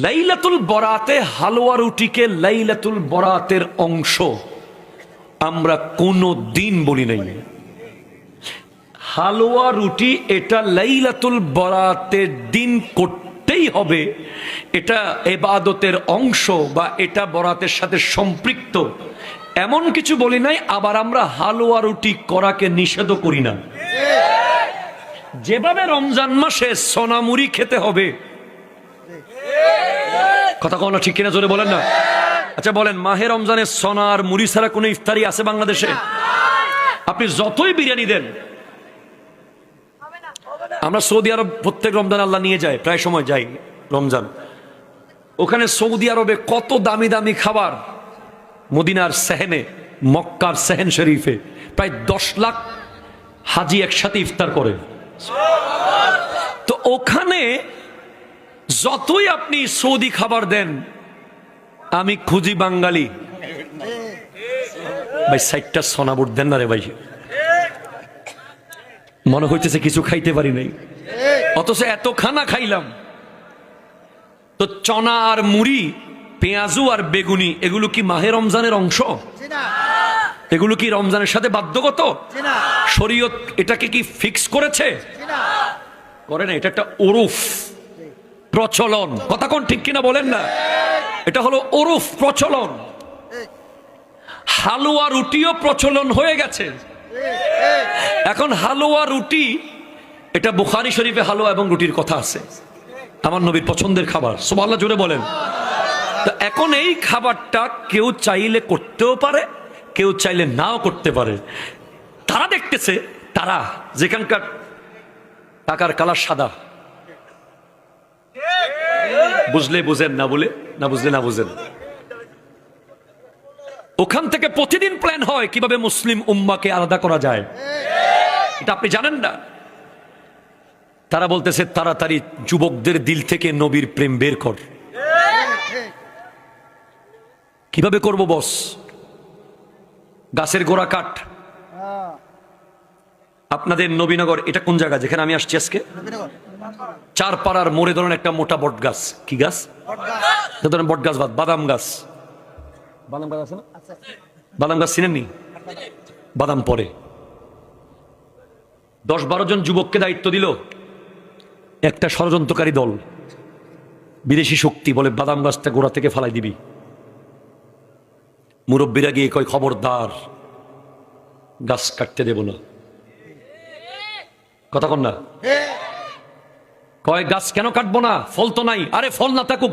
লাইলাতুল বরাতে হালুয়া রুটিকে লাইলাতুল বরাতের অংশ আমরা কোনো দিন বলি নাই। হালুয়া রুটি এটা লাইলাতুল বরাতের দিন করতেই হবে, এটা ইবাদতের অংশ বা এটা বরাতের সাথে সম্পৃক্ত, এমন কিছু বলি নাই। আবার আমরা হালুয়া রুটি করাকে নিষেধও করি না। যেভাবে রমজান মাসে সোনামুড়ি খেতে হবে, কথা কখনো ঠিক কিনা জোরে বলেন না। আচ্ছা বলেন, মাহে রমজানে সোনা আর মুড়ি ছাড়া কোনো ইফতারি আছে বাংলাদেশে? আপনি যতই বিরিয়ানি দেন, আমরা সৌদি আরব প্রত্যেক রমজান আল্লাহ নিয়ে যায়, প্রায় সময় যাই রমজান। ওখানে সৌদি আরবে কত দামি দামি খাবার, মদিনার সেহেনে, মক্কার সেহেন শরীফে প্রায় 10 লাখ হাজি একসাথে ইফতার করে। তো ওখানে যতই আপনি সৌদি খাবার দেন, আমি খুঁজি বাঙালি ভাই 60টা সোনাবুট দেন না রে ভাই, মনে হইতেছে কিছু খাইতে পারি নাই, অথচ এত খানা খাইলাম। তো চনা আর মুড়ি, পেঁয়াজু আর বেগুনি, এগুলো কি মাহে রমজানের অংশ? এগুলো কি রমজানের সাথে বাধ্যগত? শরীয়ত এটাকে কি ফিক্স করেছে? করে না, এটা একটা ওরফ, প্রচলন। কথা কোন ঠিক কিনা বলেন না। এটা হলো ওরফ, প্রচলন। হালুয়া রুটিও প্রচলন হয়ে গেছে এখন। হালুয়া রুটি, এটা বুখারী শরীফে হালুয়া এবং রুটির কথা আছে, আমার নবীর পছন্দের খাবার, সুবহানাল্লাহ জোরে বলেন। তো এখন এই খাবারটা কেউ চাইলে করতেও পারে, কেউ চাইলে নাও করতে পারে। তারা দেখতেছে, তারা যেখানকার টাকার কালার সাদা, বুঝলে বুঝেন, না বলে না বুঝলে না বুঝেন, ওখান থেকে প্রতিদিন প্ল্যান হয় কিভাবে মুসলিম উম্মাকে আলাদা করা যায়। এটা আপনি জানেন না। তারা বলতেছে তাড়াতাড়ি যুবকদের দিল থেকে নবীর প্রেম বের কর। কিভাবে করব বস? গাছের গোড়া কাঠ। আপনাদের নবীনগর, এটা কোন জায়গা যেখানে আমি আসছি আজকে? চারপাড়ার মোড়ে ধরেন একটা মোটা বট গাছ। কি গাছ? ধরেন বট গাছ, বাদাম গাছ। বাদাম গাছ আছে না? বাদাম গাছ চিনেননি? বাদাম পরে 10-12 জন যুবককে দায়িত্ব দিল, একটা ষড়যন্ত্রকারী দল, বিদেশি শক্তি, বলে বাদাম গাছটা গোড়া থেকে ফালাই দিবি। মুরব্বীরা গিয়ে কয় খবরদার, গাছ কাটতে দেব না। কথা কন না। কয় গাছ কেন কাটবো না? ফল তো নাই। আরে ফল না থাকুক,